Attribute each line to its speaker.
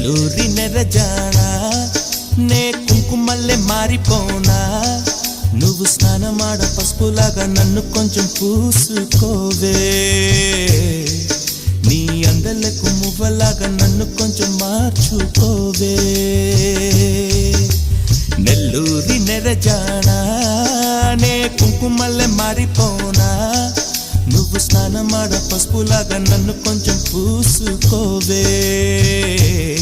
Speaker 1: నెల్లూరి నెరజానా నే కుంకుమల్లె మారిపోనా నువ్వు స్నానమాడ పసుపులాగా నన్ను కొంచెం పూసుకోవే నీ అందలకు మువ్వలాగా నన్ను కొంచెం మార్చుకోవే నెల్లూరి నెరజానా నే కుంకుమల్లె మారిపోనా నువ్వు స్నానమాడ పసుపులాగా నన్ను కొంచెం పూసుకోవే